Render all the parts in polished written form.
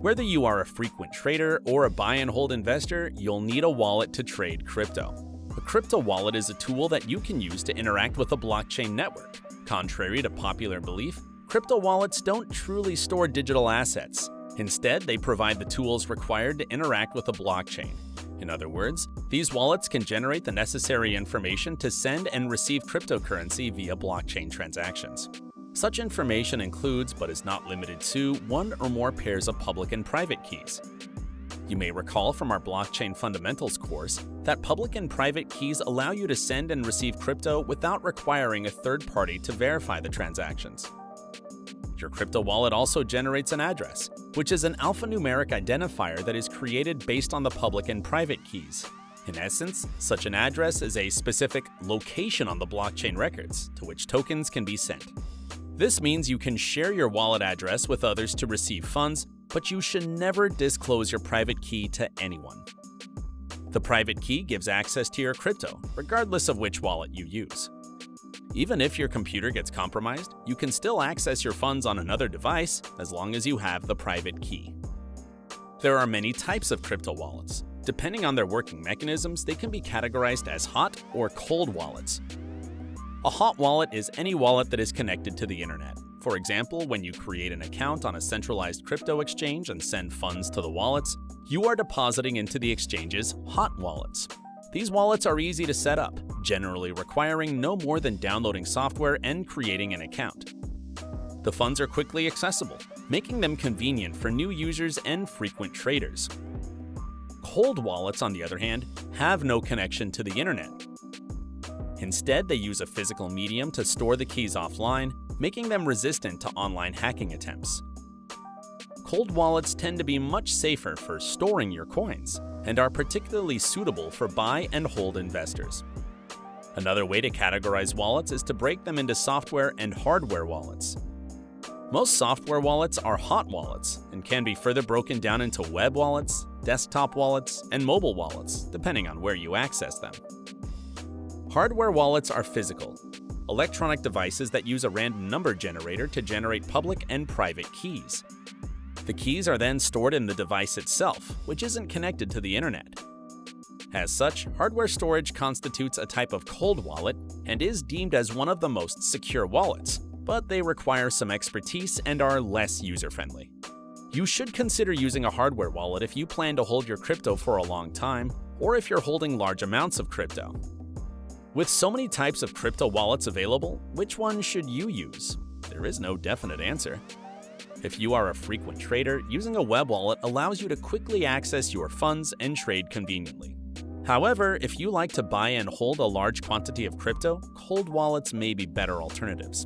Whether you are a frequent trader or a buy and hold investor, you'll need a wallet to trade crypto. A crypto wallet is a tool that you can use to interact with a blockchain network. Contrary to popular belief, crypto wallets don't truly store digital assets. Instead, they provide the tools required to interact with a blockchain. In other words, these wallets can generate the necessary information to send and receive cryptocurrency via blockchain transactions. Such information includes, but is not limited to, one or more pairs of public and private keys. You may recall from our Blockchain Fundamentals course that public and private keys allow you to send and receive crypto without requiring a third party to verify the transactions. Your crypto wallet also generates an address, which is an alphanumeric identifier that is created based on the public and private keys. In essence, such an address is a specific location on the blockchain records to which tokens can be sent. This means you can share your wallet address with others to receive funds, but you should never disclose your private key to anyone. The private key gives access to your crypto, regardless of which wallet you use. Even if your computer gets compromised, you can still access your funds on another device as long as you have the private key. There are many types of crypto wallets. Depending on their working mechanisms, they can be categorized as hot or cold wallets. A hot wallet is any wallet that is connected to the internet. For example, when you create an account on a centralized crypto exchange and send funds to the wallets, you are depositing into the exchange's hot wallets. These wallets are easy to set up, generally requiring no more than downloading software and creating an account. The funds are quickly accessible, making them convenient for new users and frequent traders. Cold wallets, on the other hand, have no connection to the internet. Instead, they use a physical medium to store the keys offline, making them resistant to online hacking attempts. Cold wallets tend to be much safer for storing your coins and are particularly suitable for buy and hold investors. Another way to categorize wallets is to break them into software and hardware wallets. Most software wallets are hot wallets and can be further broken down into web wallets, desktop wallets, and mobile wallets, depending on where you access them. Hardware wallets are physical, electronic devices that use a random number generator to generate public and private keys. The keys are then stored in the device itself, which isn't connected to the internet. As such, hardware storage constitutes a type of cold wallet and is deemed as one of the most secure wallets, but they require some expertise and are less user-friendly. You should consider using a hardware wallet if you plan to hold your crypto for a long time, or if you're holding large amounts of crypto. With so many types of crypto wallets available, which one should you use? There is no definite answer. If you are a frequent trader, using a web wallet allows you to quickly access your funds and trade conveniently. However, if you like to buy and hold a large quantity of crypto, cold wallets may be better alternatives.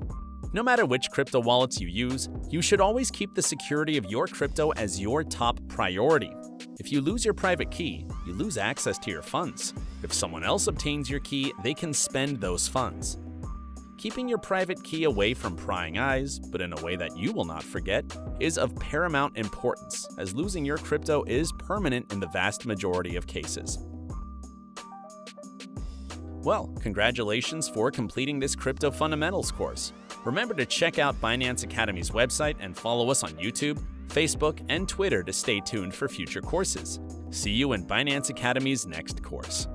No matter which crypto wallets you use, you should always keep the security of your crypto as your top priority. If you lose your private key, you lose access to your funds. If someone else obtains your key, they can spend those funds. Keeping your private key away from prying eyes, but in a way that you will not forget, is of paramount importance, as losing your crypto is permanent in the vast majority of cases. Well, congratulations for completing this Crypto Fundamentals course. Remember to check out Binance Academy's website and follow us on YouTube, Facebook, and Twitter to stay tuned for future courses. See you in Binance Academy's next course.